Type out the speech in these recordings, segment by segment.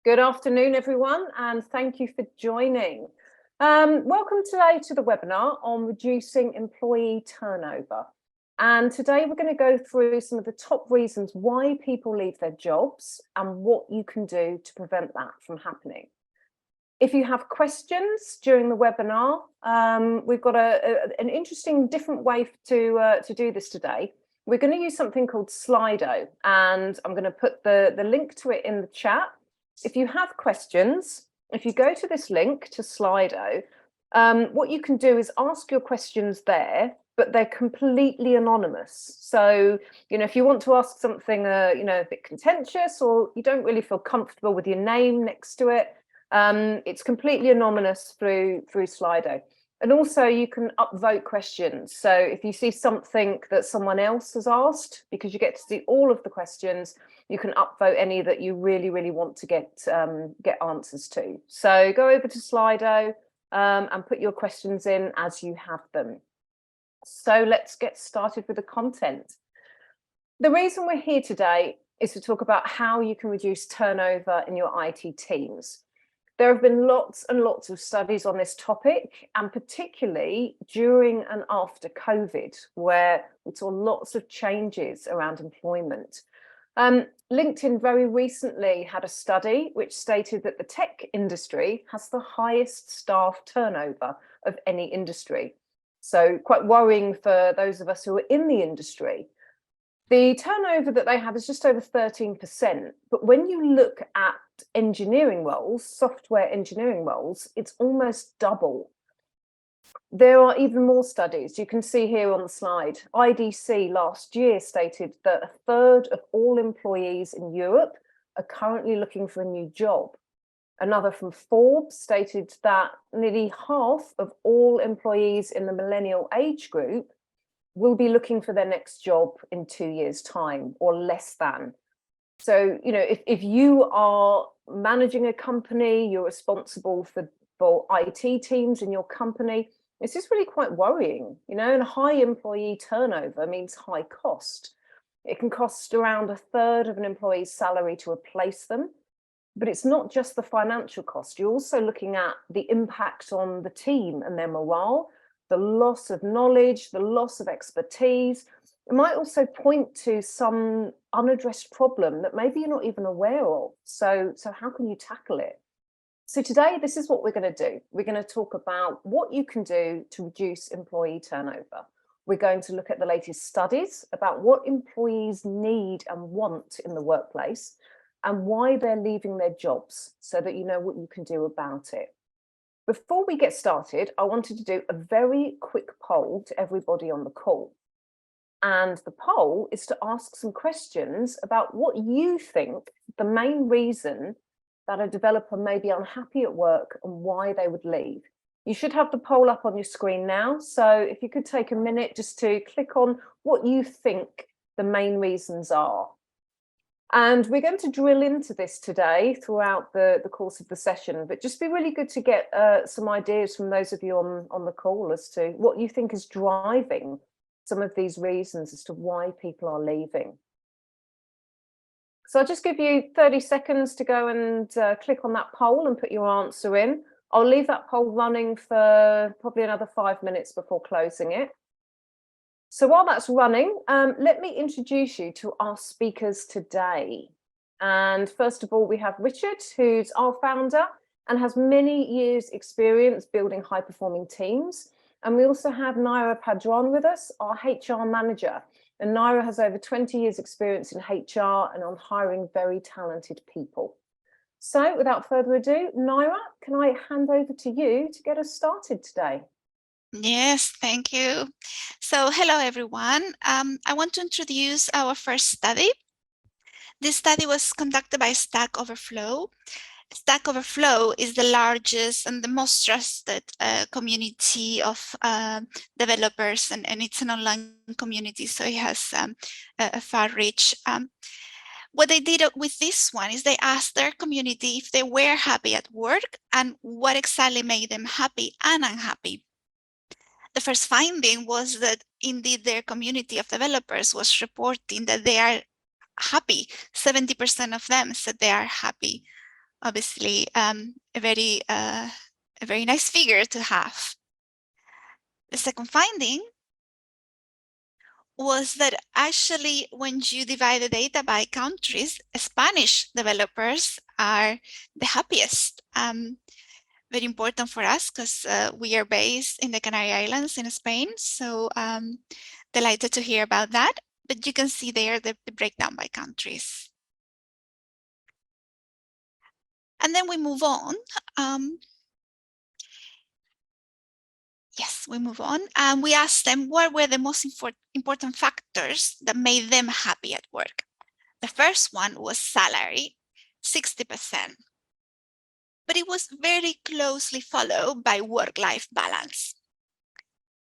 Good afternoon, everyone, and thank you for joining. Welcome today to the webinar on reducing employee turnover. And today we're going to go through some of the top reasons why people leave their jobs and what you can do to prevent that from happening. If you have questions during the webinar, we've got an interesting different way to do this today. We're going to use something called Slido, and I'm going to put the link to it in the chat. If you have questions, if you go to this link to Slido, what you can do is ask your questions there, but they're completely anonymous. So, if you want to ask something, a bit contentious, or you don't really feel comfortable with your name next to it, it's completely anonymous through Slido. And also you can upvote questions. So if you see something that someone else has asked, because you get to see all of the questions, you can upvote any that you really, really want to get answers to. So go over to Slido and put your questions in as you have them. So let's get started with the content. The reason we're here today is to talk about how you can reduce turnover in your IT teams. There have been lots and lots of studies on this topic, and particularly during and after COVID, where we saw lots of changes around employment. LinkedIn very recently had a study which stated that the tech industry has the highest staff turnover of any industry. So quite worrying for those of us who are in the industry. The turnover that they have is just over 13%, but when you look at engineering roles, software engineering roles, it's almost double. There are even more studies. You can see here on the slide, IDC last year stated that a third of all employees in Europe are currently looking for a new job. Another from Forbes stated that nearly half of all employees in the millennial age group will be looking for their next job in 2 years' time or less than. So, if you are managing a company, you're responsible for IT teams in your company, this is really quite worrying, and high employee turnover means high cost. It can cost around a third of an employee's salary to replace them. But it's not just the financial cost. You're also looking at the impact on the team and their morale, the loss of knowledge, the loss of expertise. It might also point to some unaddressed problem that maybe you're not even aware of. So how can you tackle it? So today, this is what we're going to do. We're going to talk about what you can do to reduce employee turnover. We're going to look at the latest studies about what employees need and want in the workplace and why they're leaving their jobs, so that you know what you can do about it. Before we get started, I wanted to do a very quick poll to everybody on the call. And the poll is to ask some questions about what you think the main reason that a developer may be unhappy at work and why they would leave. You should have the poll up on your screen now. So if you could take a minute just to click on what you think the main reasons are. And we're going to drill into this today throughout the course of the session, but just be really good to get some ideas from those of you on the call as to what you think is driving some of these reasons as to why people are leaving. So I'll just give you 30 seconds to go and click on that poll and put your answer in. I'll leave that poll running for probably another 5 minutes before closing it. So while that's running, let me introduce you to our speakers today. And first of all, we have Richard, who's our founder and has many years' experience building high-performing teams. And we also have Naira Padron with us, our HR manager. And Naira has over 20 years' experience in HR and on hiring very talented people. So without further ado, Naira, can I hand over to you to get us started today? Yes, thank you. So hello, everyone. I want to introduce our first study. This study was conducted by Stack Overflow. Stack Overflow is the largest and the most trusted community of developers, and it's an online community, so it has a far reach. What they did with this one is they asked their community if they were happy at work and what exactly made them happy and unhappy. The first finding was that indeed their community of developers was reporting that they are happy. 70% of them said they are happy obviously a very nice figure to have. The second finding was that actually when you divide the data by countries, Spanish developers are the happiest. Very important for us because we are based in the Canary Islands in Spain. So delighted to hear about that. But you can see there the breakdown by countries. And then we move on. Yes, we move on. And we asked them what were the most important factors that made them happy at work. The first one was salary, 60%. But it was very closely followed by work-life balance.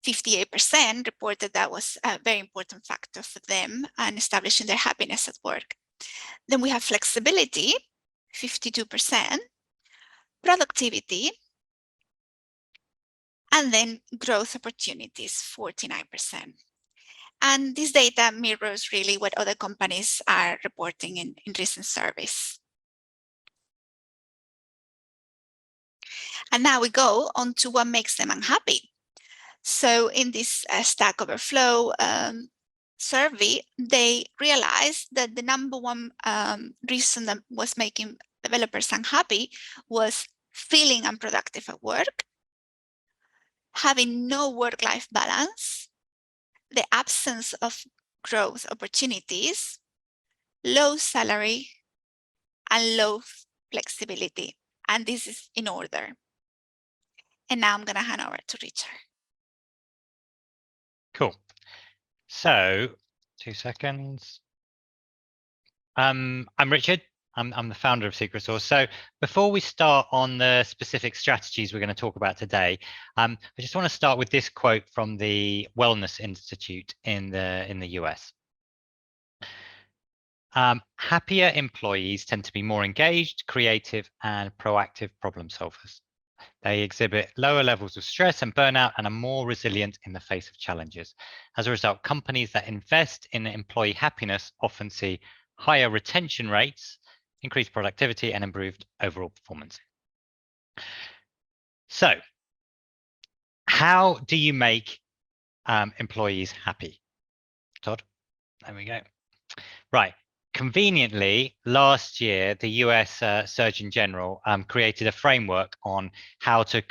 58% reported that was a very important factor for them and establishing their happiness at work. Then we have flexibility, 52%, productivity, and then growth opportunities, 49%. And this data mirrors really what other companies are reporting in recent surveys. And now we go on to what makes them unhappy. So in this Stack Overflow survey, they realized that the number one reason that was making developers unhappy was feeling unproductive at work, having no work-life balance, the absence of growth opportunities, low salary, and low flexibility. And this is in order. And now I'm going to hand over to Richard. Cool. So, 2 seconds. I'm Richard. I'm the founder of Secretsource. So before we start on the specific strategies we're going to talk about today, I just want to start with this quote from the Wellness Institute in the US. Happier employees tend to be more engaged, creative, and proactive problem solvers. They exhibit lower levels of stress and burnout and are more resilient in the face of challenges. As a result, companies that invest in employee happiness often see higher retention rates, increased productivity, and improved overall performance. So, how do you make employees happy? Todd, there we go. Right. Conveniently, last year, the US Surgeon General created a framework on how to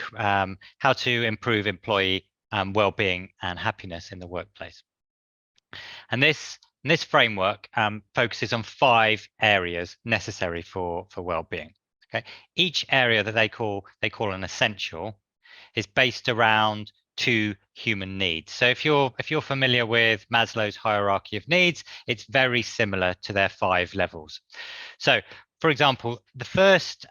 improve employee well-being and happiness in the workplace. And this framework focuses on 5 areas necessary for well-being. Okay, each area that they call an essential is based around 2 human needs. So if you're familiar with Maslow's hierarchy of needs, it's very similar to their 5 levels. So, for example, the first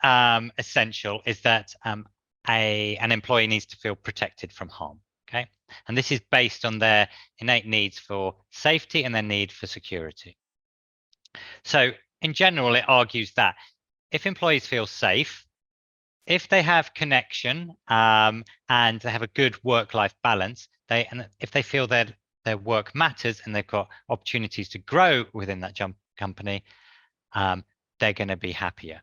essential is that an employee needs to feel protected from harm. Okay, and this is based on their innate needs for safety and their need for security. So, in general, it argues that if employees feel safe, if they have connection and they have a good work-life balance, and if they feel that their work matters and they've got opportunities to grow within that company, they're going to be happier.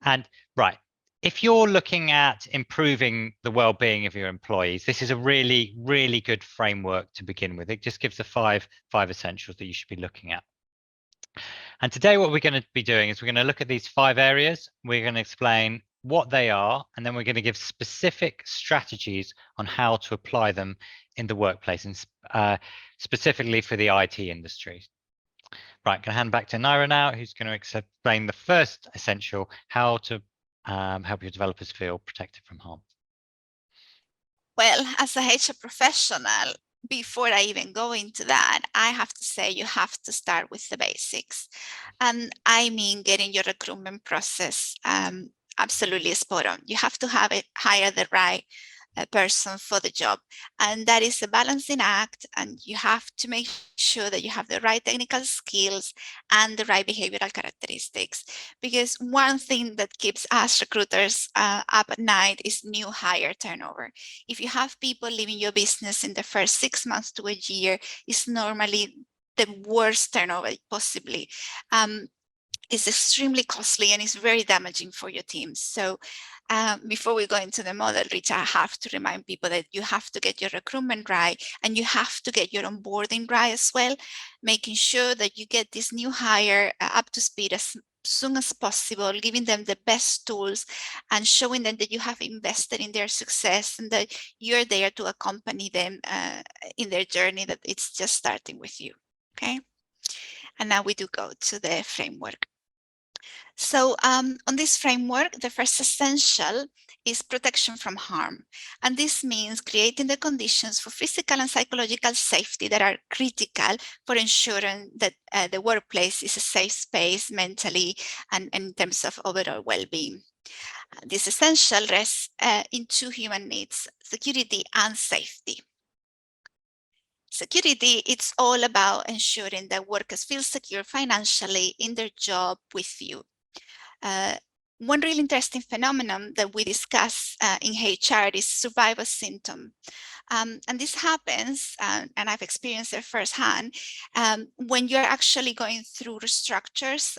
And right, if you're looking at improving the well-being of your employees, this is a really, really good framework to begin with. It just gives the five essentials that you should be looking at. And today what we're going to be doing is we're going to look at these 5 areas. We're going to explain what they are, and then we're going to give specific strategies on how to apply them in the workplace, and specifically for the IT industry. Right, I'm going to hand back to Naira now, who's going to explain the first essential, how to help your developers feel protected from harm. Well, as a HR professional, before I even go into that, I have to say you have to start with the basics. And I mean getting your recruitment process absolutely spot on. You have to hire the right person for the job. And that is a balancing act. And you have to make sure that you have the right technical skills and the right behavioral characteristics. Because one thing that keeps us recruiters up at night is new hire turnover. If you have people leaving your business in the first 6 months to a year, it's normally the worst turnover possibly. is extremely costly and is very damaging for your team. So before we go into the model, Rich, I have to remind people that you have to get your recruitment right, and you have to get your onboarding right as well, making sure that you get this new hire up to speed as soon as possible, giving them the best tools and showing them that you have invested in their success and that you're there to accompany them in their journey, that it's just starting with you. Okay. And now we do go to the framework. So on this framework, the first essential is protection from harm. And this means creating the conditions for physical and psychological safety that are critical for ensuring that the workplace is a safe space mentally and in terms of overall well-being. This essential rests in two human needs: security and safety. Security, it's all about ensuring that workers feel secure financially in their job with you. One really interesting phenomenon that we discuss in HR is survival syndrome. And this happens, and I've experienced it firsthand, when you're actually going through restructures,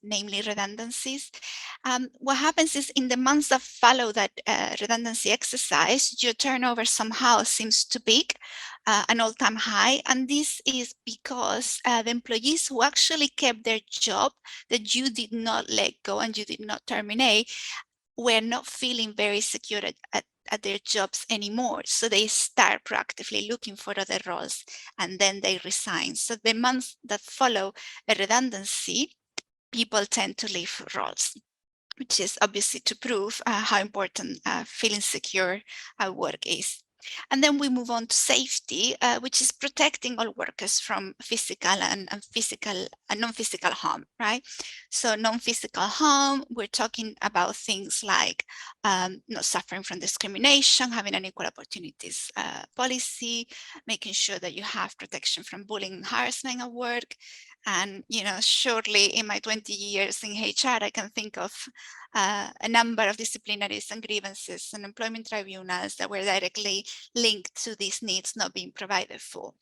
namely redundancies. What happens is in the months that follow that redundancy exercise, your turnover somehow seems to peak, an all-time high. And this is because the employees who actually kept their job, that you did not let go and you did not terminate, were not feeling very secure at their jobs anymore. So they start proactively looking for other roles, and then they resign. So the months that follow a redundancy, people tend to leave roles, which is obviously to prove how important feeling secure at work is. And then we move on to safety, which is protecting all workers from physical and non-physical harm, right? So non-physical harm, we're talking about things like not suffering from discrimination, having an equal opportunities policy, making sure that you have protection from bullying and harassment at work. And, you know, surely in my 20 years in HR, I can think of a number of disciplinaries and grievances and employment tribunals that were directly linked to these needs not being provided for.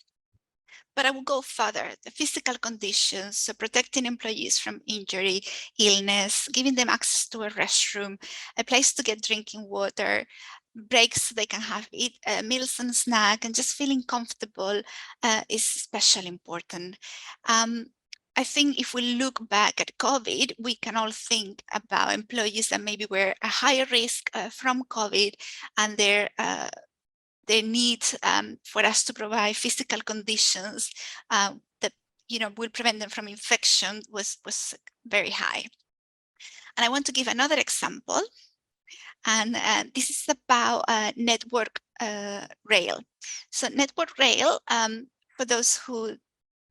But I will go further. The physical conditions, so protecting employees from injury, illness, giving them access to a restroom, a place to get drinking water, breaks so they can have meals and snack, and just feeling comfortable is especially important. I think if we look back at COVID, we can all think about employees that maybe were a higher risk from COVID, and their need for us to provide physical conditions that will prevent them from infection was very high. And I want to give another example, and this is about Network Rail. So Network Rail, for those who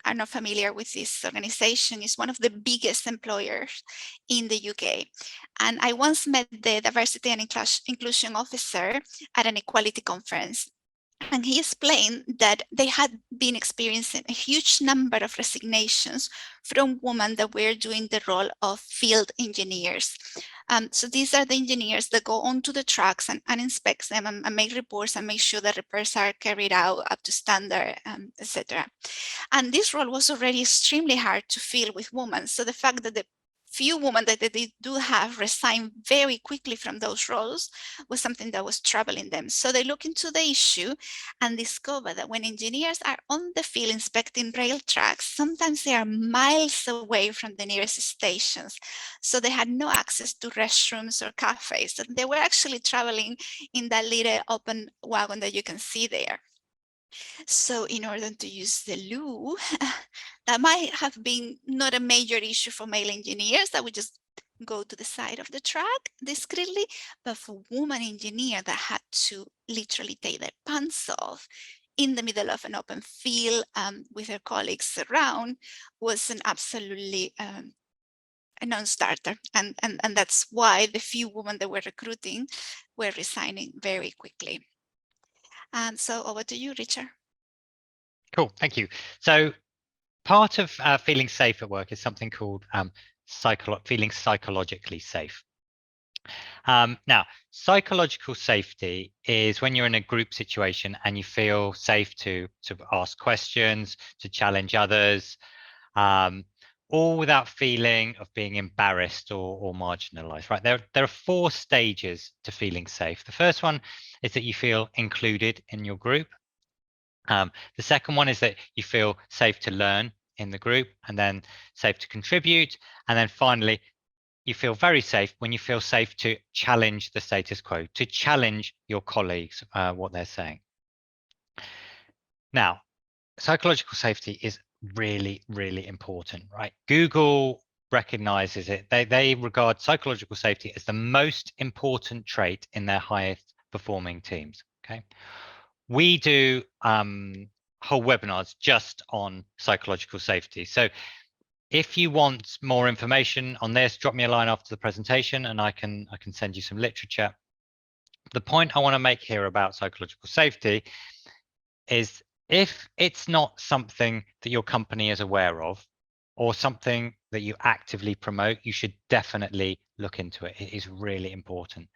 are not familiar with this organization, is one of the biggest employers in the UK. And I once met the diversity and inclusion officer at an equality conference. And he explained that they had been experiencing a huge number of resignations from women that were doing the role of field engineers. So these are the engineers that go onto the trucks and inspect them and make reports and make sure that repairs are carried out up to standard, etc. And this role was already extremely hard to fill with women. So the fact that the few women that they do have resign very quickly from those roles was something that was troubling them. So they look into the issue and discover that when engineers are on the field inspecting rail tracks, sometimes they are miles away from the nearest stations. So they had no access to restrooms or cafes. And they were actually traveling in that little open wagon that you can see there. So in order to use the loo, that might have been not a major issue for male engineers that would just go to the side of the track discreetly, but for woman engineer that had to literally take their pants off in the middle of an open field with her colleagues around was an absolutely a non-starter. And that's why the few women that were recruiting were resigning very quickly. So over to you, Richard. Cool, thank you. So part of feeling safe at work is something called feeling psychologically safe. Now, psychological safety is when you're in a group situation and you feel safe to ask questions, to challenge others, all without feeling of being embarrassed or marginalized, right? There are 4 stages to feeling safe. The first one is that you feel included in your group. The second one is that you feel safe to learn in the group, and then safe to contribute. And then finally, you feel very safe when you feel safe to challenge the status quo, to challenge your colleagues, what they're saying. Now, psychological safety is really, really important, right? Google recognizes it. They regard psychological safety as the most important trait in their highest performing teams, okay? We do whole webinars just on psychological safety. So if you want more information on this, drop me a line after the presentation and I can send you some literature. The point I want to make here about psychological safety is if it's not something that your company is aware of or something that you actively promote, you should definitely look into it. It is really important.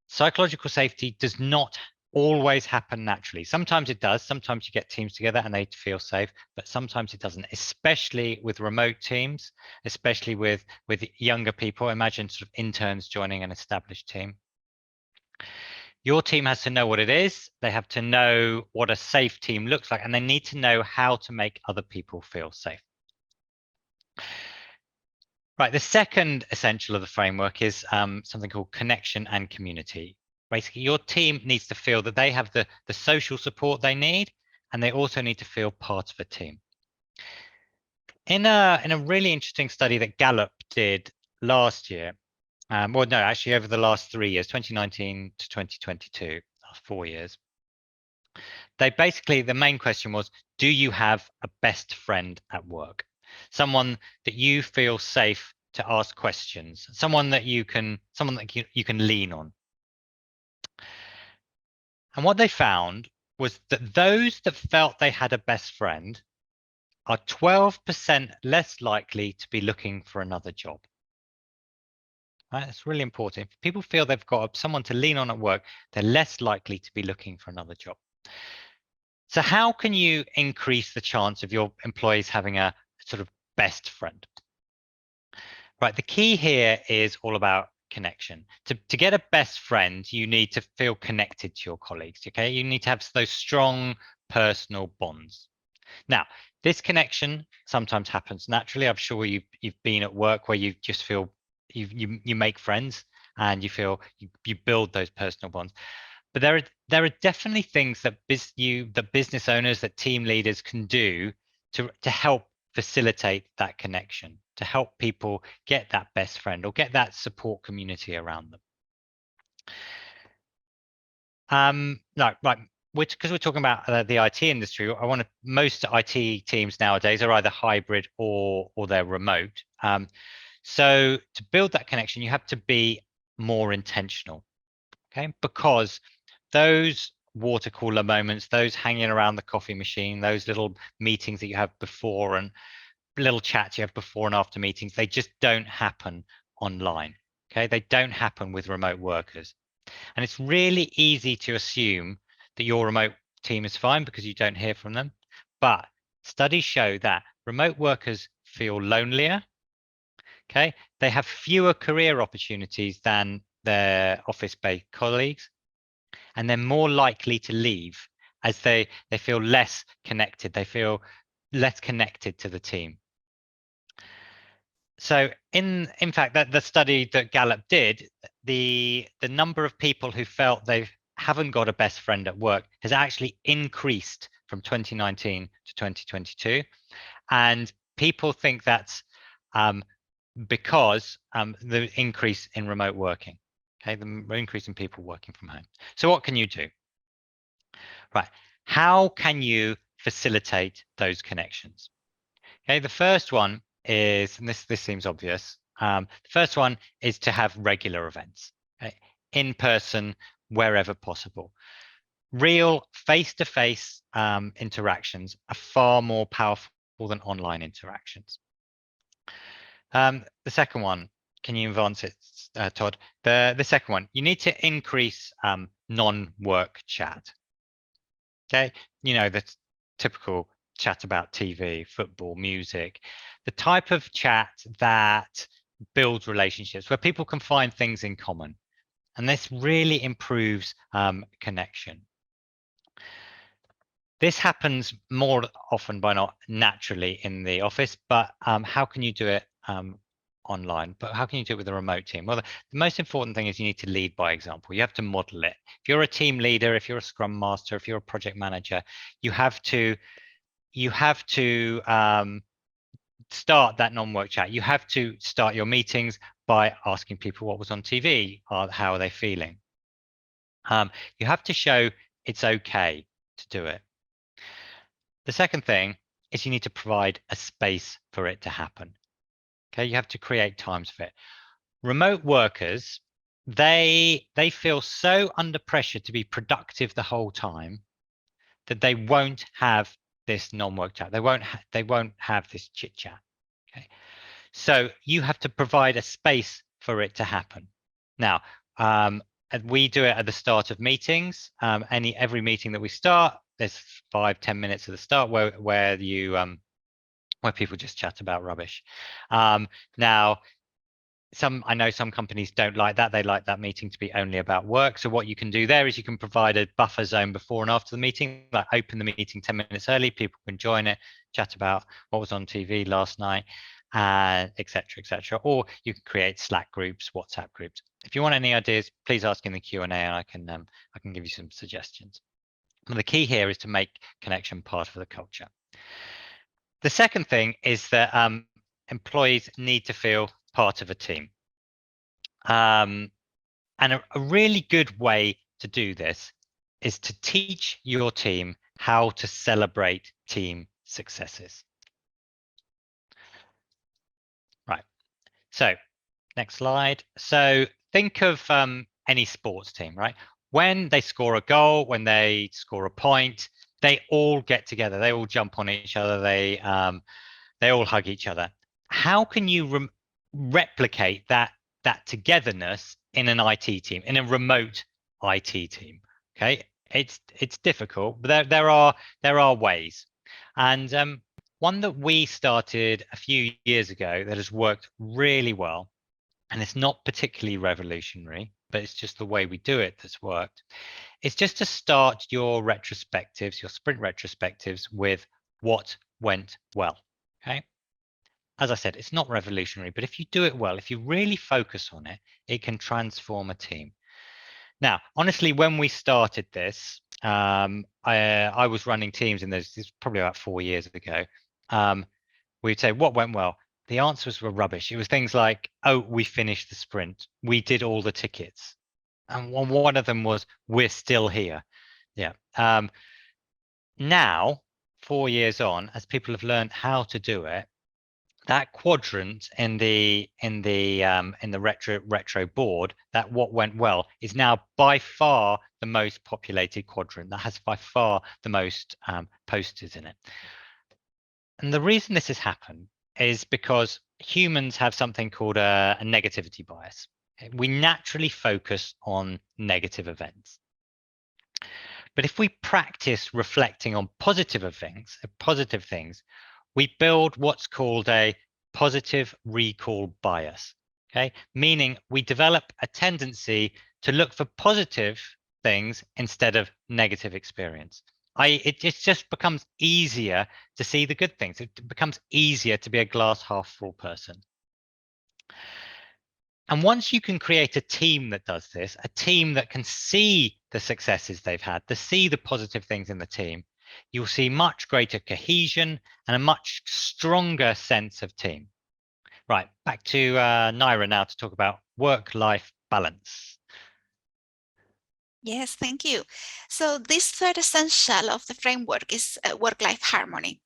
Psychological safety does not always happen naturally. Sometimes it does. Sometimes you get teams together and they feel safe, but sometimes it doesn't, especially with remote teams, especially with younger people. Imagine sort of interns joining an established team. Your team has to know what it is. They have to know what a safe team looks like, and they need to know how to make other people feel safe. Right, the second essential of the framework is something called connection and community. Basically, your team needs to feel that they have the social support they need, and they also need to feel part of a team. In a really interesting study that Gallup did last year, well, no, actually over the last 3 years, 2019 to 2022, 4 years, the main question was, do you have a best friend at work? Someone that you feel safe to ask questions, someone that you can lean on. And what they found was that those that felt they had a best friend are 12% less likely to be looking for another job. Right? That's really important. If people feel they've got someone to lean on at work, they're less likely to be looking for another job. So how can you increase the chance of your employees having a sort of best friend? Right, the key here is all about connection. To get a best friend, you need to feel connected to your colleagues, okay? You need to have those strong personal bonds. Now, this connection sometimes happens naturally. I'm sure you've been at work where you just feel you make friends and you feel you build those personal bonds. But there are definitely things that business owners, that team leaders can do to help facilitate that connection, to help people get that best friend or get that support community around them. No, right. Because we're talking about the IT industry, most IT teams nowadays are either hybrid or they're remote. So to build that connection, you have to be more intentional, okay? Because those water cooler moments, those hanging around the coffee machine, those little meetings that you have before and little chats you have before and after meetings, they just don't happen online, okay? They don't happen with remote workers. And it's really easy to assume that your remote team is fine because you don't hear from them. But studies show that remote workers feel lonelier, okay? They have fewer career opportunities than their office-based colleagues, and they're more likely to leave as they feel less connected. They feel less connected to the team. So in fact, that the study that Gallup did, the number of people who felt they haven't got a best friend at work has actually increased from 2019 to 2022. And people think that's because the increase in remote working, okay, the increase in people working from home. So what can you do? Right, how can you facilitate those connections? Okay, the first one is, and this seems obvious, the first one is to have regular events, okay? In person, wherever possible. Real face-to-face interactions are far more powerful than online interactions. The second one, can you advance it, Todd? The second one, you need to increase non-work chat. Okay, you know, the typical chat about TV, football, music, the type of chat that builds relationships where people can find things in common. And this really improves connection. This happens more often by not naturally in the office, but how can you do it online? But how can you do it with a remote team? Well, the most important thing is you need to lead by example. You have to model it. If you're a team leader, if you're a scrum master, if you're a project manager, you have to start that non-work chat. You have to start your meetings by asking people what was on TV, or how are they feeling. You have to show it's okay to do it. The second thing is you need to provide a space for it to happen. Okay, you have to create times for it. Remote workers, they feel so under pressure to be productive the whole time that they won't have this non-work chat. They won't have this chit chat. Okay, so you have to provide a space for it to happen. Now, we do it at the start of meetings. Every meeting that we start, there's 5-10 minutes at the start where people just chat about rubbish. Now, I know some companies don't like that. They like that meeting to be only about work. So what you can do there is you can provide a buffer zone before and after the meeting, like open the meeting 10 minutes early. People can join it, chat about what was on TV last night, etc., etc. Or you can create Slack groups, WhatsApp groups. If you want any ideas, please ask in the Q&A, and I can give you some suggestions. And the key here is to make connection part of the culture. The second thing is that employees need to feel part of a team. And a really good way to do this is to teach your team how to celebrate team successes. Right, so next slide. So think of any sports team, right? When they score a goal, when they score a point, they all get together, they all jump on each other, they all hug each other. How can you replicate that togetherness in an IT team, in a remote IT team? Okay, it's difficult, but there are ways. And one that we started a few years ago that has worked really well, and it's not particularly revolutionary, but it's just the way we do it that's worked. It's just to start your retrospectives, your sprint retrospectives, with what went well. Okay. As I said, it's not revolutionary, but if you do it well, if you really focus on it, it can transform a team. Now, honestly, when we started this, I was running teams in this probably about 4 years ago. We'd say, what went well? The answers were rubbish. It was things like, oh, we finished the sprint. We did all the tickets. And one of them was, we're still here. Yeah. Now, 4 years on, as people have learned how to do it, that quadrant in the retro board, that what went well, is now by far the most populated quadrant. That has by far the most posters in it. And the reason this has happened is because humans have something called a negativity bias. We naturally focus on negative events. But if we practice reflecting on positive things, we build what's called a positive recall bias. Okay, meaning we develop a tendency to look for positive things instead of negative experience. It just becomes easier to see the good things. It becomes easier to be a glass half full person. And once you can create a team that does this, a team that can see the successes they've had, to see the positive things in the team, you'll see much greater cohesion and a much stronger sense of team. Right, back to Naira now to talk about work-life balance. Yes, thank you. So this third essential of the framework is work-life harmony.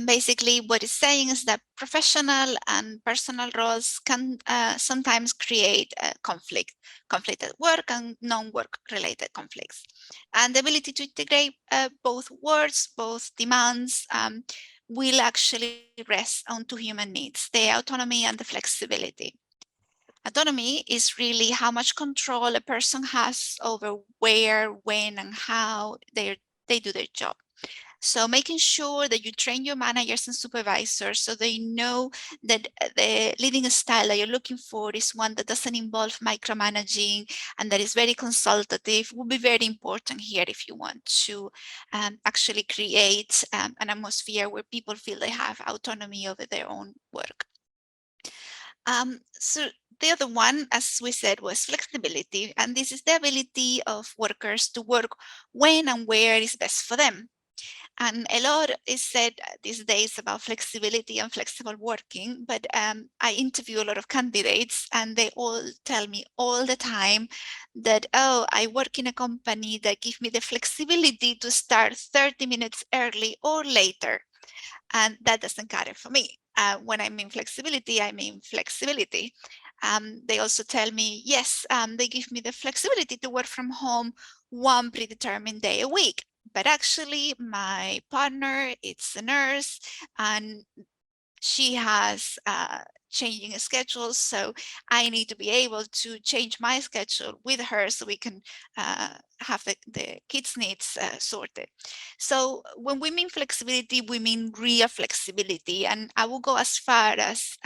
Basically, what it's saying is that professional and personal roles can sometimes create conflict at work and non-work related conflicts. And the ability to integrate both words, both demands, will actually rest onto human needs, the autonomy and the flexibility. Autonomy is really how much control a person has over where, when, and how they do their job. So making sure that you train your managers and supervisors so they know that the leading style that you're looking for is one that doesn't involve micromanaging and that is very consultative will be very important here if you want to actually create an atmosphere where people feel they have autonomy over their own work. So the other one, as we said, was flexibility. And this is the ability of workers to work when and where is best for them. And a lot is said these days about flexibility and flexible working, but I interview a lot of candidates and they all tell me all the time that, oh, I work in a company that gives me the flexibility to start 30 minutes early or later. And that doesn't cut it for me. When I mean flexibility, I mean flexibility. They also tell me, yes, they give me the flexibility to work from home one predetermined day a week. But actually, my partner, it's a nurse, and she has changing schedules. So I need to be able to change my schedule with her so we can have the kids' needs sorted. So when we mean flexibility, we mean real flexibility. And I will go as far as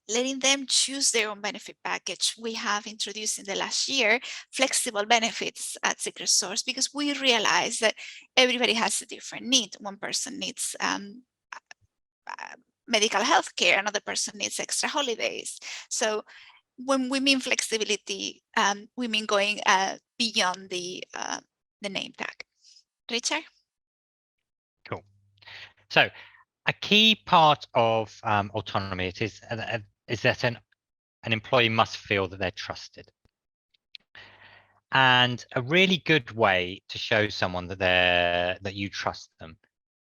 letting them choose their own benefit package. We have introduced in the last year flexible benefits at Secret Source because we realize that everybody has a different need. One person needs medical health care, another person needs extra holidays. So when we mean flexibility, we mean going beyond the name tag. Richard? Cool. So a key part of autonomy is that an employee must feel that they're trusted. And a really good way to show someone that you trust them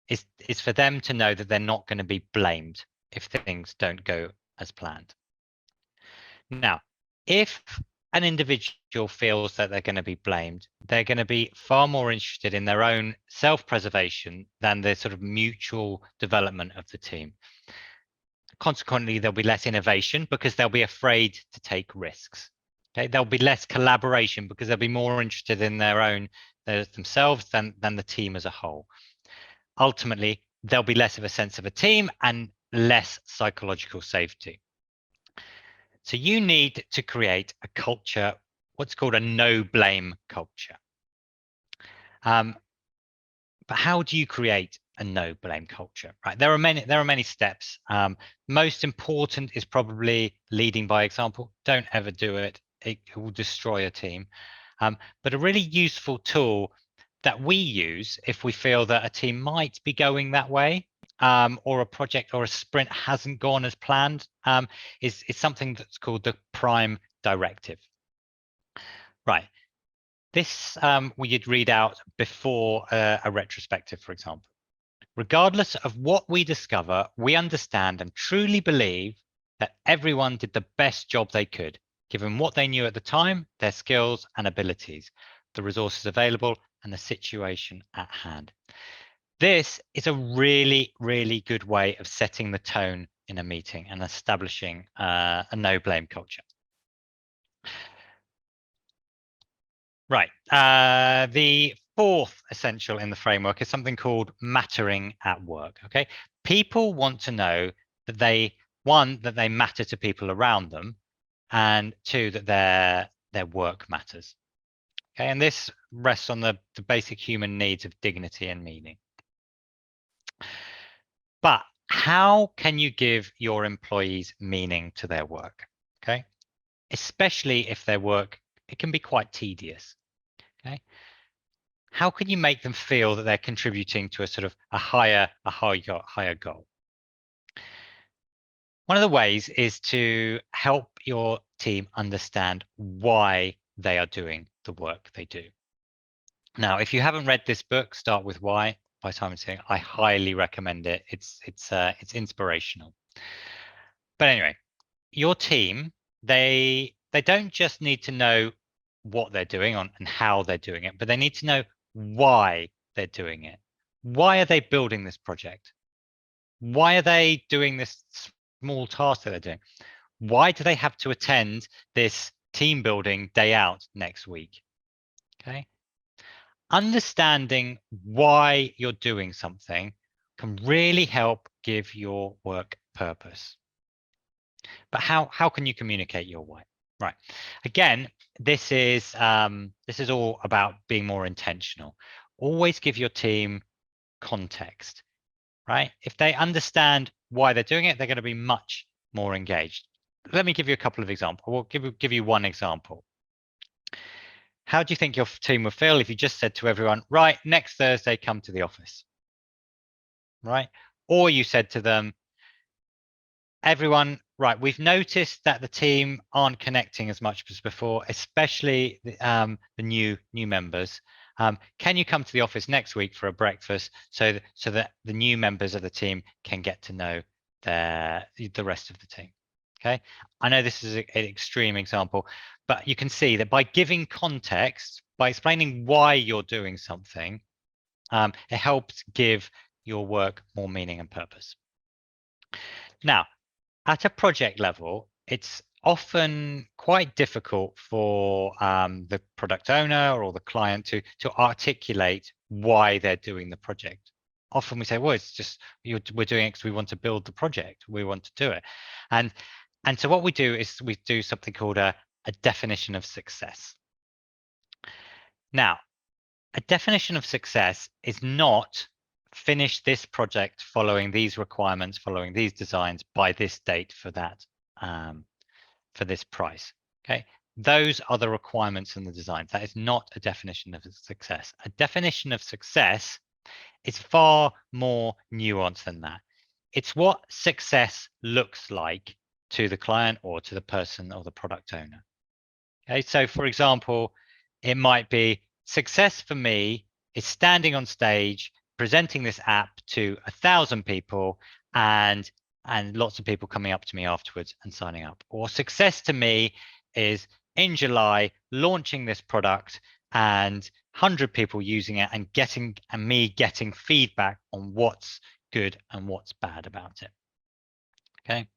is for them to know that they're not going to be blamed if things don't go as planned. Now, if an individual feels that they're going to be blamed, they're going to be far more interested in their own self-preservation than the sort of mutual development of the team. Consequently, there'll be less innovation because they'll be afraid to take risks. Okay, there'll be less collaboration because they'll be more interested in their own themselves than the team as a whole. Ultimately, there'll be less of a sense of a team and less psychological safety. So you need to create a culture, what's called a no blame culture. But how do you create a no blame culture? Right, there are many steps. Most important is probably leading by example. Don't ever do it. It will destroy a team. But a really useful tool that we use if we feel that a team might be going that way, or a project or a sprint hasn't gone as planned, is something that's called the prime directive. Right. This we'd read out before a retrospective, for example. Regardless of what we discover, we understand and truly believe that everyone did the best job they could, given what they knew at the time, their skills and abilities, the resources available, and the situation at hand. This is a really, really good way of setting the tone in a meeting and establishing a no blame culture. Right. The fourth essential in the framework is something called mattering at work. Okay. People want to know that they matter to people around them, and two, that their work matters. Okay. And this rests on the basic human needs of dignity and meaning. But how can you give your employees meaning to their work? Okay. Especially if their work, it can be quite tedious. Okay. How can you make them feel that they're contributing to a sort of a higher goal? One of the ways is to help your team understand why they are doing the work they do. Now, if you haven't read this book, Start With Why by Simon Sinek, I highly recommend it. It's inspirational. But anyway, your team, they don't just need to know what they're doing and how they're doing it, but they need to know why they're doing it. Why are they building this project? Why are they doing this small task that they're doing? Why do they have to attend this team building day out next week? Okay. understanding why you're doing something can really help give your work purpose. But how can you communicate your why? Right. Again, this is all about being more intentional. Always give your team context, right? If they understand why they're doing it, they're going to be much more engaged. Let me give you a couple of examples. We'll give you one example. How do you think your team would feel if you just said to everyone, right, next Thursday, come to the office, right? Or you said to them, everyone, right, we've noticed that the team aren't connecting as much as before, especially the new members. Can you come to the office next week for a breakfast so that the new members of the team can get to know the rest of the team? Okay, I know this is an extreme example, but you can see that by giving context, by explaining why you're doing something, it helps give your work more meaning and purpose. Now, at a project level, it's often quite difficult for the product owner or the client to articulate why they're doing the project. Often we say, well, it's just we're doing it because we want to build the project. We want to do it. And so what we do is we do something called a definition of success. Now, a definition of success is not finish this project following these requirements, following these designs by this date for that, for this price. Okay, those are the requirements in the design. That is not a definition of success. A definition of success is far more nuanced than that. It's what success looks like to the client or to the person or the product owner. Okay, so for example, it might be success for me is standing on stage, presenting this app to 1,000 people and lots of people coming up to me afterwards and signing up. Or success to me is in July launching this product and 100 people using it and me getting feedback on what's good and what's bad about it. Okay.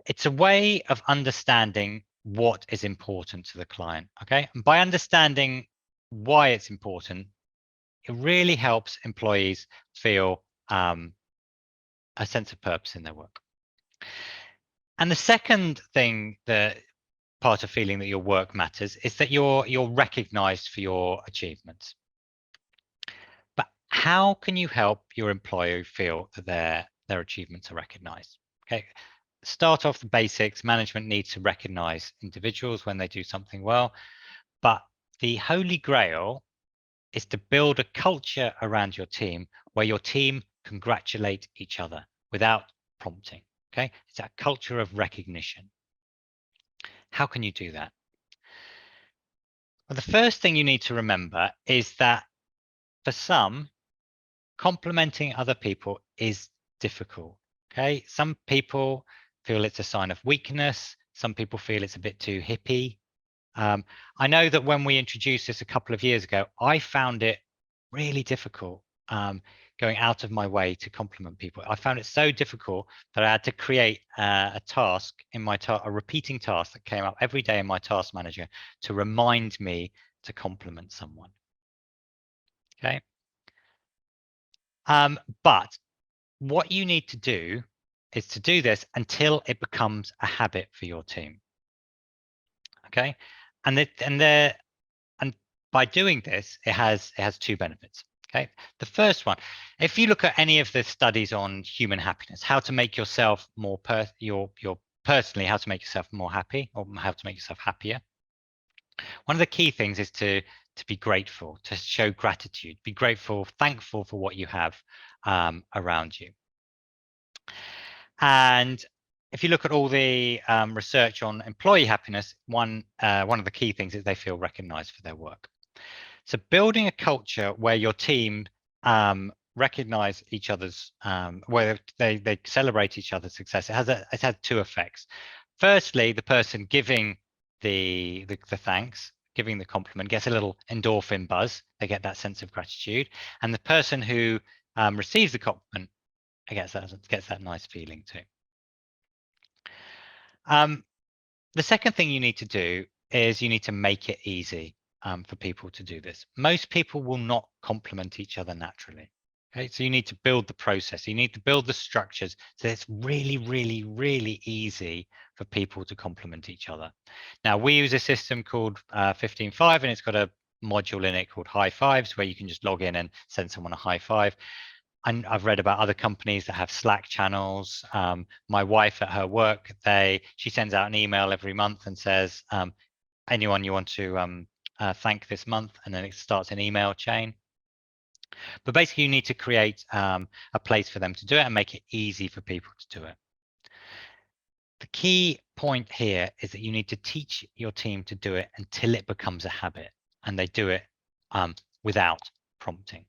It's a way of understanding what is important to the client. Okay. And by understanding why it's important, it really helps employees feel a sense of purpose in their work. And the second thing, that part of feeling that your work matters, is that you're recognized for your achievements. But how can you help your employee feel that their achievements are recognized? Okay, start off the basics. Management needs to recognize individuals when they do something well, but the holy grail is to build a culture around your team where your team congratulate each other without prompting. Okay, it's a culture of recognition. How can you do that? Well, the first thing you need to remember is that for some, complimenting other people is difficult. Okay, some people feel it's a sign of weakness. Some people feel it's a bit too hippie. I know that when we introduced this a couple of years ago, I found it really difficult going out of my way to compliment people. I found it so difficult that I had to create a task in my a repeating task that came up every day in my task manager to remind me to compliment someone. Okay. But what you need to do is to do this until it becomes a habit for your team. Okay. And by doing this, it has two benefits. Okay, the first one, if you look at any of the studies on human happiness, how to make yourself more personally, how to make yourself more happy or how to make yourself happier. One of the key things is to be grateful, to show gratitude, be grateful, thankful for what you have around you. And if you look at all the research on employee happiness, one of the key things is they feel recognized for their work. So building a culture where your team recognize each other's, where they celebrate each other's success, it has two effects. Firstly, the person giving the thanks, giving the compliment, gets a little endorphin buzz. They get that sense of gratitude, and the person who receives the compliment gets that nice feeling too. The second thing you need to do is you need to make it easy. for people to do this. Most people will not complement each other naturally. Okay, so you need to build the process. You need to build the structures so it's really, really, really easy for people to complement each other. Now, we use a system called 15Five, and it's got a module in it called High Fives, where you can just log in and send someone a high five. And I've read about other companies that have Slack channels. My wife at her work, she sends out an email every month and says, anyone you want to thank this month, and then it starts an email chain. But basically, you need to create a place for them to do it and make it easy for people to do it. The key point here is that you need to teach your team to do it until it becomes a habit, and they do it without prompting.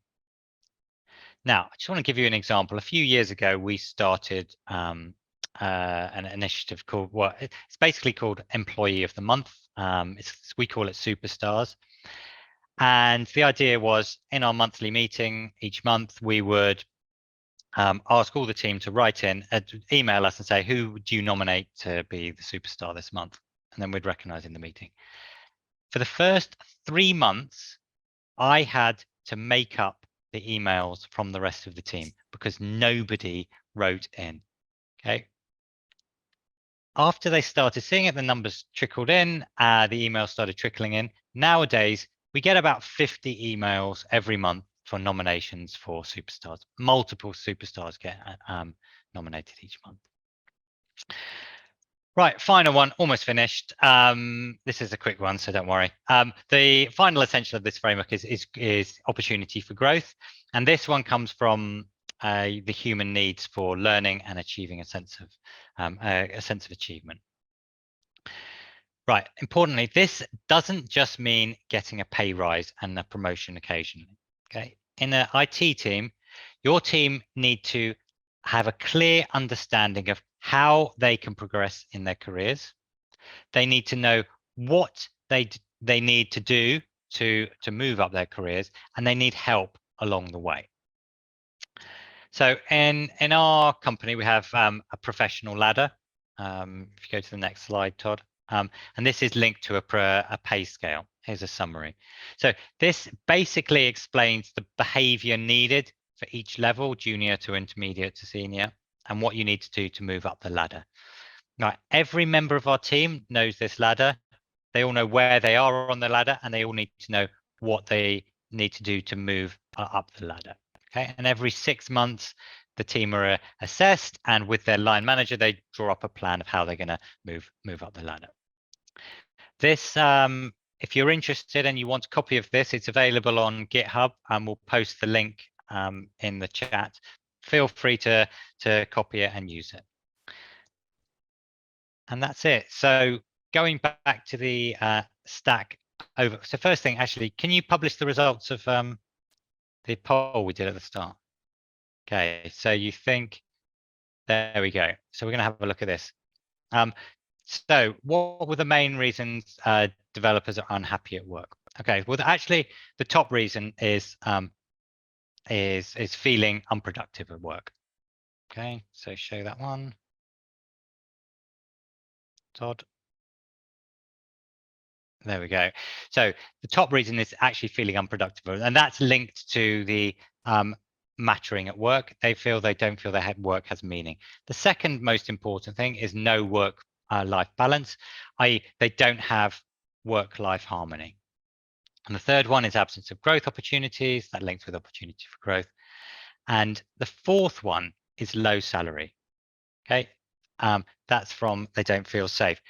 Now, I just want to give you an example. A few years ago, we started an initiative called, well, it's basically called Employee of the Month. We call it Superstars. And the idea was, in our monthly meeting each month, we would ask all the team to write in, email us and say, who do you nominate to be the superstar this month? And then we'd recognize in the meeting. For the first 3 months, I had to make up the emails from the rest of the team because nobody wrote in. Okay. After they started seeing it, the numbers trickled in, the emails started trickling in. Nowadays, we get about 50 emails every month for nominations for superstars. Multiple superstars get nominated each month. Right, final one, almost finished. This is a quick one, so don't worry. The final essential of this framework is opportunity for growth, and this one comes from the human needs for learning and achieving a sense of achievement. Right, importantly, this doesn't just mean getting a pay rise and a promotion occasionally. Okay, in an IT team, your team need to have a clear understanding of how they can progress in their careers. They need to know what they need to do to move up their careers, and they need help along the way. So in our company, we have a professional ladder. If you go to the next slide, Todd. And this is linked to a pay scale. Here's a summary. So this basically explains the behavior needed for each level, junior to intermediate to senior, and what you need to do to move up the ladder. Now, every member of our team knows this ladder. They all know where they are on the ladder, and they all need to know what they need to do to move up the ladder. Okay, and every 6 months, the team are assessed, and with their line manager, they draw up a plan of how they're going to move up the ladder. This, if you're interested and you want a copy of this, it's available on GitHub, and we'll post the link in the chat. Feel free to copy it and use it. And that's it. So going back to the Stack over. So first thing, actually, can you publish the results of the poll we did at the start? Okay, so you think, there we go. So we're going to have a look at this. So what were the main reasons developers are unhappy at work? Okay, well, actually, the top reason is feeling unproductive at work. Okay, so show that one, Todd. There we go. So the top reason is actually feeling unproductive, and that's linked to the mattering at work. They feel they don't feel their work has meaning. The second most important thing is no work-life balance, i.e. they don't have work-life harmony. And the third one is absence of growth opportunities, that links with opportunity for growth. And the fourth one is low salary. Okay, that's from they don't feel safe.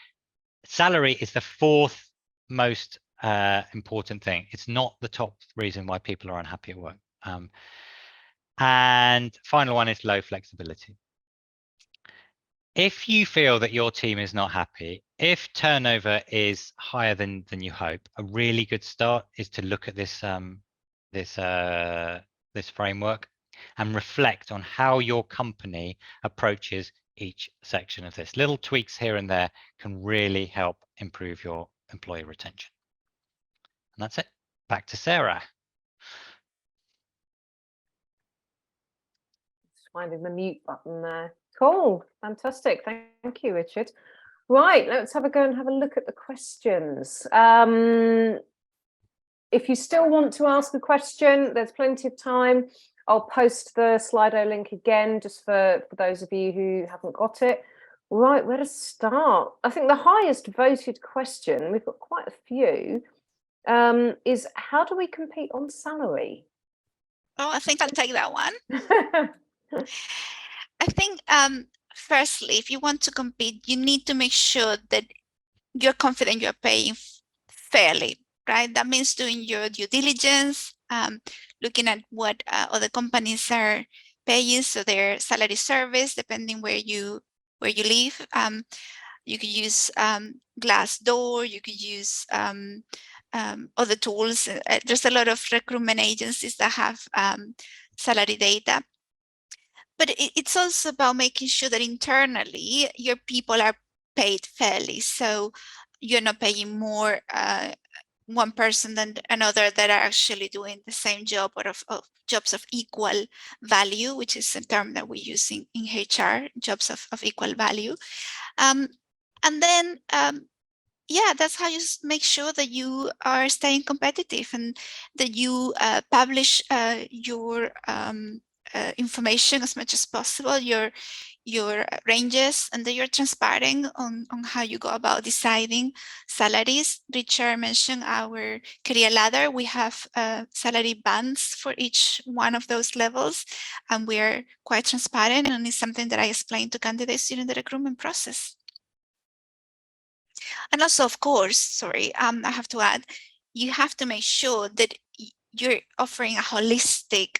Salary is the fourth most important thing. It's not the top reason why people are unhappy at work. And final one is low flexibility. If you feel that your team is not happy, if turnover is higher than you hope, a really good start is to look at this this framework and reflect on how your company approaches each section of this. Little tweaks here and there can really help improve your employee retention. And that's it. Back to Sarah. Just finding the mute button there. Cool, fantastic. Thank you, Richard. Right, let's have a go and have a look at the questions. if you still want to ask a question, there's plenty of time. I'll post the Slido link again, just for those of you who haven't got it. Right, where to start? I think the highest voted question, we've got quite a few, is how do we compete on salary? Oh, I think I'll take that one. I think, firstly, if you want to compete, you need to make sure that you're confident you're paying fairly, right? That means doing your due diligence, looking at what other companies are paying, so their salary service, depending where you live. You could use Glassdoor, you could use other tools. There's a lot of recruitment agencies that have salary data. But it's also about making sure that internally your people are paid fairly. So you're not paying more one person than another that are actually doing the same job, or of jobs of equal value, which is a term that we use in HR, jobs of equal value. And then, yeah, that's how you make sure that you are staying competitive, and that you publish your information as much as possible, your ranges, and that you're transparent on how you go about deciding salaries. Richard mentioned our career ladder. We have salary bands for each one of those levels, and we're quite transparent, and it's something that I explain to candidates during the recruitment process. And also, of course, sorry, I have to add, you have to make sure that you're offering a holistic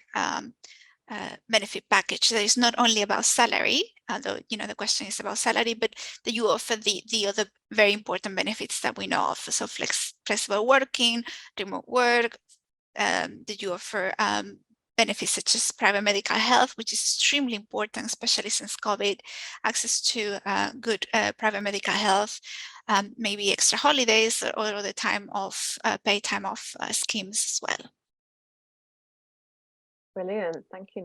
benefit package that is not only about salary, although the question is about salary, but that you offer the other very important benefits that we know of. So flexible working, remote work, that you offer benefits such as private medical health, which is extremely important, especially since COVID, access to good private medical health, maybe extra holidays or other time off, paid time off schemes as well. Brilliant, thank you,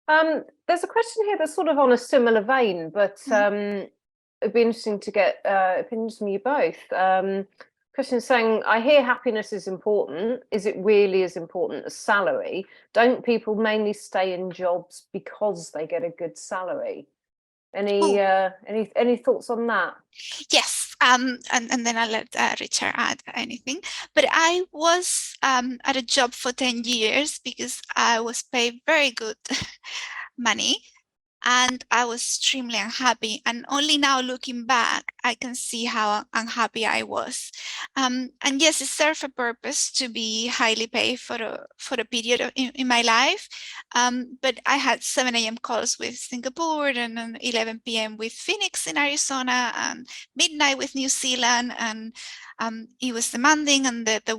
Naira. There's a question here that's sort of on a similar vein, but it'd be interesting to get opinions from you both. Question saying, I hear happiness is important. Is it really as important as salary? Don't people mainly stay in jobs because they get a good salary? Any thoughts on that? Yes, and then I'll let Richard add anything. But I was at a job for 10 years because I was paid very good money, and I was extremely unhappy. And only now, looking back, I can see how unhappy I was. And yes, it served a purpose to be highly paid for a period in my life. But I had 7 a.m. calls with Singapore, and then 11 p.m. with Phoenix in Arizona, and midnight with New Zealand. And it was demanding, and the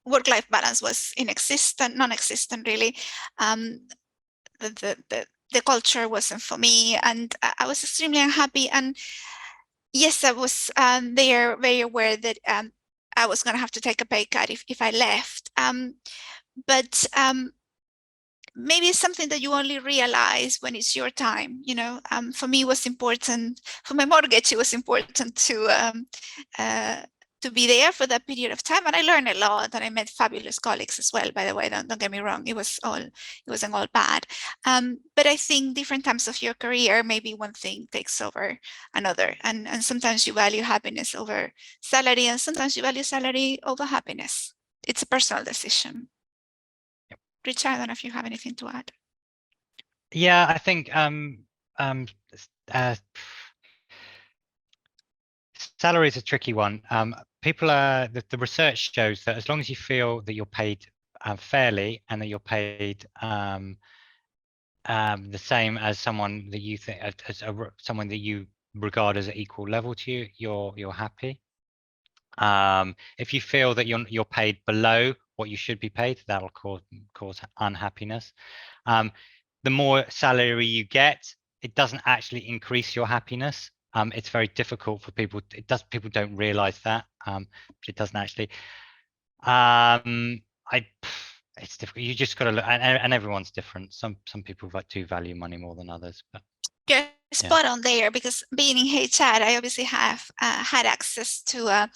work-life balance was non-existent really. The culture wasn't for me, and I was extremely unhappy. And yes, I was there very aware that I was going to have to take a pay cut if I left. But maybe it's something that you only realize when it's your time. For me, it was important. For my mortgage, it was important to be there for that period of time, and I learned a lot, and I met fabulous colleagues as well. By the way, don't get me wrong, it wasn't all bad. But I think different times of your career, maybe one thing takes over another, and sometimes you value happiness over salary, and sometimes you value salary over happiness. It's a personal decision. Yep. Richard, I don't know if you have anything to add. Yeah, I think salary is a tricky one. People the research shows that as long as you feel that you're paid fairly, and that you're paid the same as someone that you think someone that you regard as an equal level to you, you're happy. If you feel that you're paid below what you should be paid, that'll cause unhappiness. The more salary you get, it doesn't actually increase your happiness. It's very difficult for people. People don't realize that, but it doesn't actually. It's difficult. You just got to look, and everyone's different. Some people do value money more than others. But you're spot on there, because being in HR, I obviously have had access to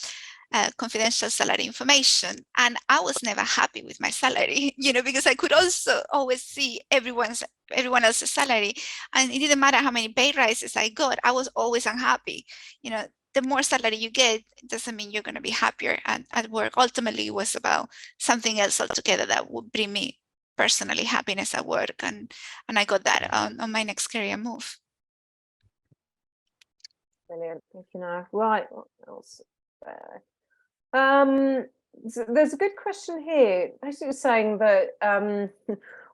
confidential salary information. And I was never happy with my salary, because I could also always see everyone else's salary. And it didn't matter how many pay rises I got, I was always unhappy. The more salary you get, it doesn't mean you're going to be happier at work. Ultimately, it was about something else altogether that would bring me personally happiness at work. And I got that on my next career move. Brilliant. Thank you, Nara. Right, what else? There's a good question here. Basically saying that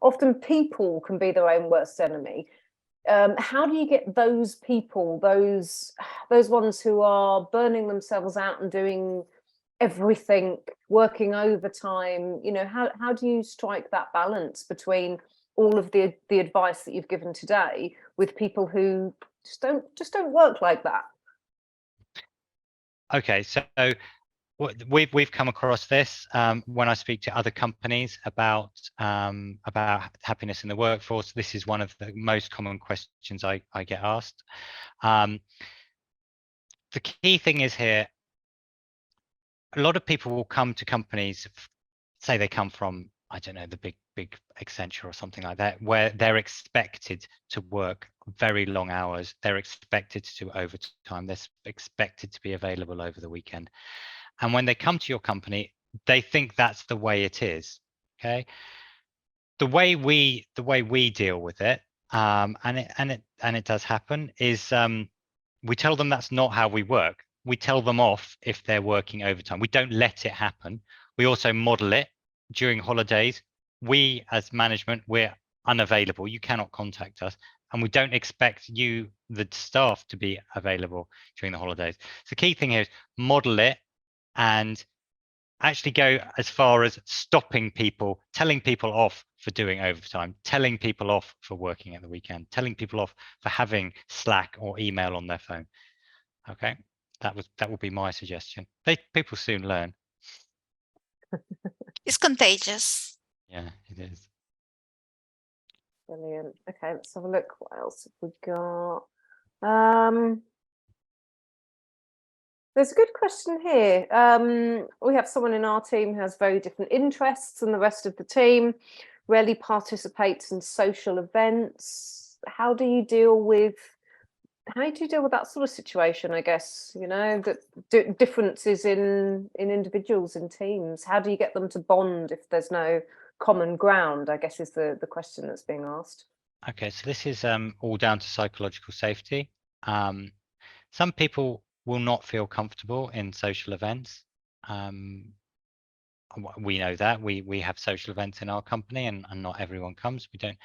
often people can be their own worst enemy. How do you get those people, those ones who are burning themselves out and doing everything, working overtime? How do you strike that balance between all of the advice that you've given today with people who just don't work like that? Okay, so we've come across this when I speak to other companies about happiness in the workforce. This is one of the most common questions I get asked. The key thing is here, a lot of people will come to companies, say they come from, I don't know, the big Accenture or something like that, where they're expected to work very long hours. They're expected to do overtime. They're expected to be available over the weekend. And when they come to your company, they think that's the way it is. Okay. The way we deal with it, and it does happen, is we tell them that's not how we work. We tell them off if they're working overtime. We don't let it happen. We also model it during holidays. We as management, we're unavailable. You cannot contact us. And we don't expect you, the staff, to be available during the holidays. So the key thing here is model it and actually go as far as stopping people, telling people off for doing overtime, telling people off for working at the weekend, telling people off for having Slack or email on their phone. Okay, that would be my suggestion. People soon learn. It's contagious. Yeah, it is. Brilliant. Okay, let's have a look. What else have we got? There's a good question here. We have someone in our team who has very different interests than the rest of the team, rarely participates in social events. How do you deal with that sort of situation? I guess, that differences in individuals and teams. How do you get them to bond if there's no common ground, I guess, is the question that's being asked. Okay, so this is all down to psychological safety. Some people will not feel comfortable in social events. We know that we have social events in our company, and not everyone comes. We don't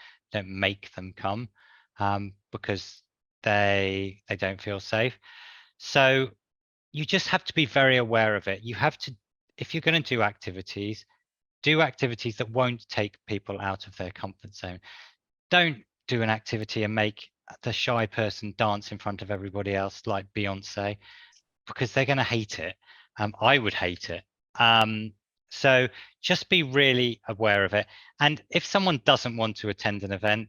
make them come because they don't feel safe. So you just have to be very aware of it. You have to, if you're going to do activities that won't take people out of their comfort zone. Don't do an activity and make the shy person dance in front of everybody else like Beyonce, because they're going to hate it. I would hate it. So just be really aware of it. And if someone doesn't want to attend an event,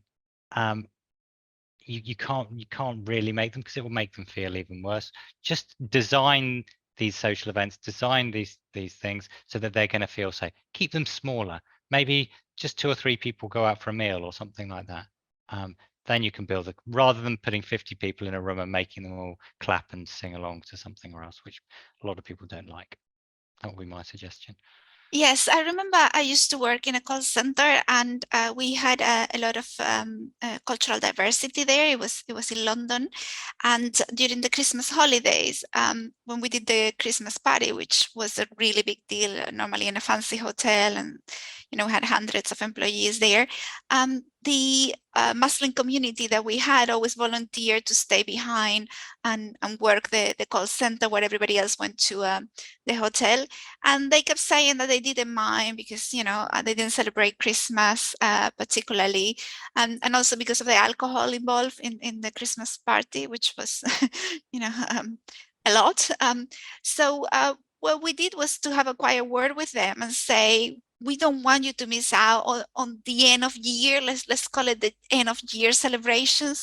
you can't really make them, because it will make them feel even worse. Just design these social events, design these things so that they're going to feel safe. Keep them smaller. Maybe just 2 or 3 people go out for a meal or something like that. Then you can build rather than putting 50 people in a room and making them all clap and sing along to something or else, which a lot of people don't like. That would be my suggestion. Yes, I remember I used to work in a call center, and we had a lot of cultural diversity there. It was in London, and during the Christmas holidays, when we did the Christmas party, which was a really big deal, normally in a fancy hotel, and we had hundreds of employees there. The Muslim community that we had always volunteered to stay behind and work the call center where everybody else went to the hotel. And they kept saying that they didn't mind because, they didn't celebrate Christmas particularly. And also because of the alcohol involved in the Christmas party, which was, a lot. So what we did was to have a quiet word with them and say, we don't want you to miss out on the end of year. Let's call it the end of year celebrations.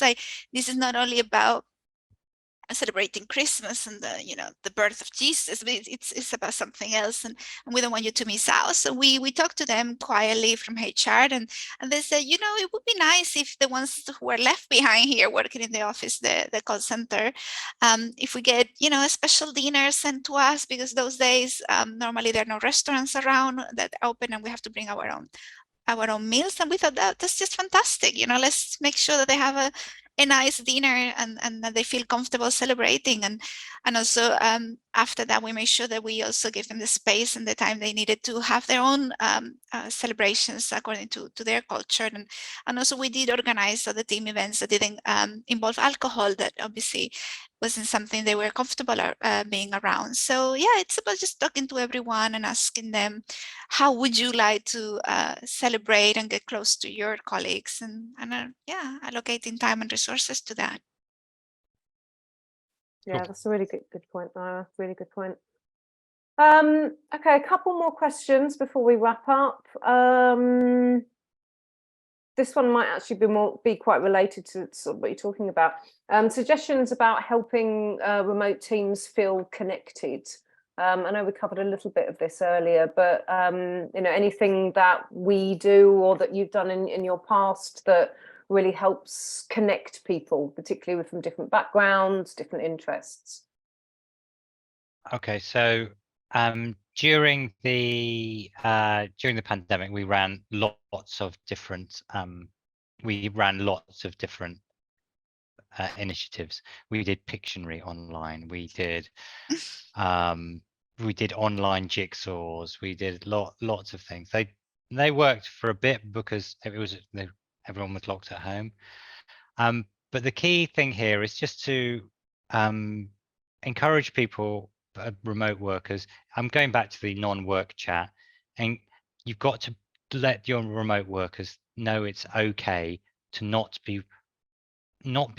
This is not only about celebrating Christmas and the birth of Jesus, but it's about something else, and we don't want you to miss out. So we talked to them quietly from HR, and they said, it would be nice if the ones who are left behind here working in the office, the call center, if we get a special dinner sent to us, because those days normally there are no restaurants around that open, and we have to bring our own meals. And we thought that's just fantastic. Let's make sure that they have a nice dinner and that they feel comfortable celebrating. And also after that, we made sure that we also give them the space and the time they needed to have their own celebrations according to their culture. And also we did organize other team events that didn't involve alcohol, that obviously wasn't something they were comfortable being around. So yeah, it's about just talking to everyone and asking them, how would you like to celebrate and get close to your colleagues, and allocating time and resources to that. Yeah, that's a really good point, Naya. Really good point. Okay, a couple more questions before we wrap up. This one might actually be quite related to sort of what you're talking about. Suggestions about helping remote teams feel connected. I know we covered a little bit of this earlier, but anything that we do or that you've done in your past that really helps connect people, particularly from different backgrounds, different interests. Okay, so during the pandemic, we ran lots of different initiatives. We did Pictionary online. We did online jigsaws. We did lots of things. They worked for a bit because everyone was locked at home. But the key thing here is just to encourage people, remote workers. I'm going back to the non-work chat, and you've got to let your remote workers know it's okay to not be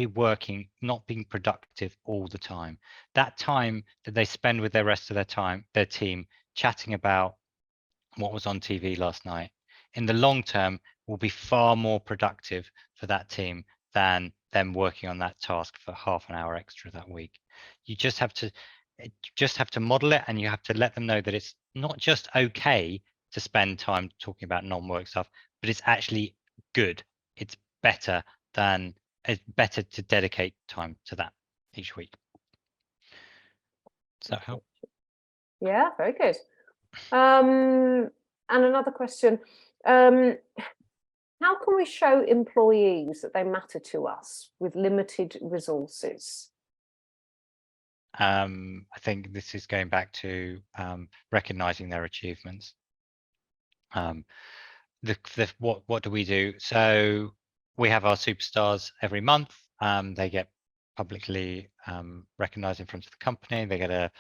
working, not being productive all the time. That time that they spend with their team chatting about what was on TV last night, in the long term will be far more productive for that team than them working on that task for half an hour extra that week. You just have to model it, and you have to let them know that it's not just okay to spend time talking about non-work stuff, but it's actually good. It's better to dedicate time to that each week. Does that help? Yeah, very good. And another question, how can we show employees that they matter to us with limited resources? I think this is going back to recognizing their achievements. What do we do? So we have our superstars every month. They get publicly recognized in front of the company. They get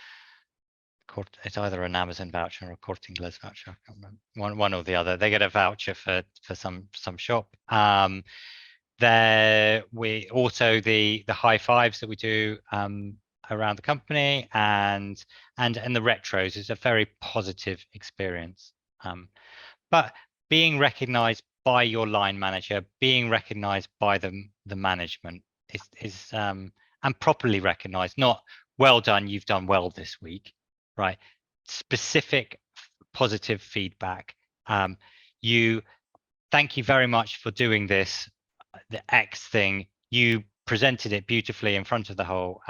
it's either an Amazon voucher or a Corte Inglés voucher. I can't remember. One or the other. They get a voucher for some shop. We also the high fives that we do around the company, and the retros is a very positive experience. But being recognized by your line manager, being recognized by the management is and properly recognized, not well done, you've done well this week, right? Specific positive feedback. Thank you very much for doing this, the X thing. You presented it beautifully in front of the whole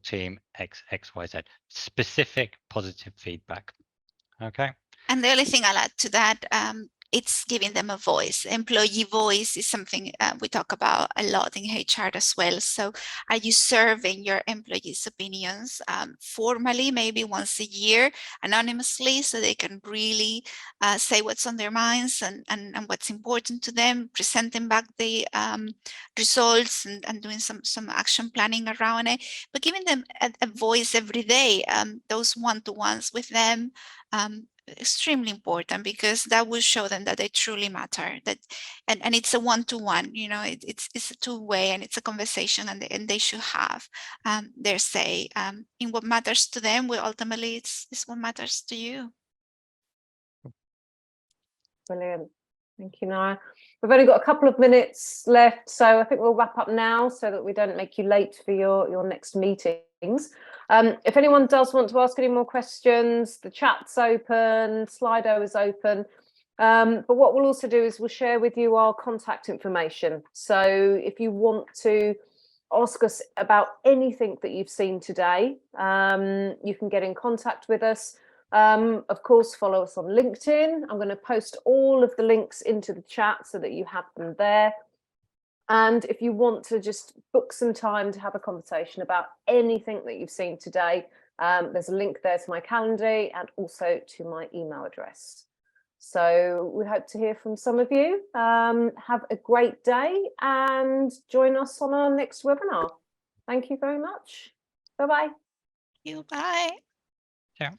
team, XYZ. Specific positive feedback. Okay. And the only thing I'll add to that, it's giving them a voice. Employee voice is something we talk about a lot in HR as well. So are you serving your employees' opinions formally, maybe once a year, anonymously, so they can really say what's on their minds and what's important to them, presenting back the results and doing some action planning around it, but giving them a voice every day, those one-to-ones with them, extremely important, because that will show them that they truly matter, that and it's a one-to-one, it's a two-way, and it's a conversation, and they should have their say in what matters to them. Well, ultimately it's what matters to you. Brilliant. Thank you, Naya. We've only got a couple of minutes left, so I think we'll wrap up now so that we don't make you late for your next meetings. If anyone does want to ask any more questions, the chat's open, Slido is open. But what we'll also do is we'll share with you our contact information. So if you want to ask us about anything that you've seen today, you can get in contact with us. Of course, follow us on LinkedIn. I'm going to post all of the links into the chat so that you have them there. And if you want to just book some time to have a conversation about anything that you've seen today, there's a link there to my calendar and also to my email address. So we hope to hear from some of you. Have a great day and join us on our next webinar. Thank you very much. Bye-bye. Bye. Yeah.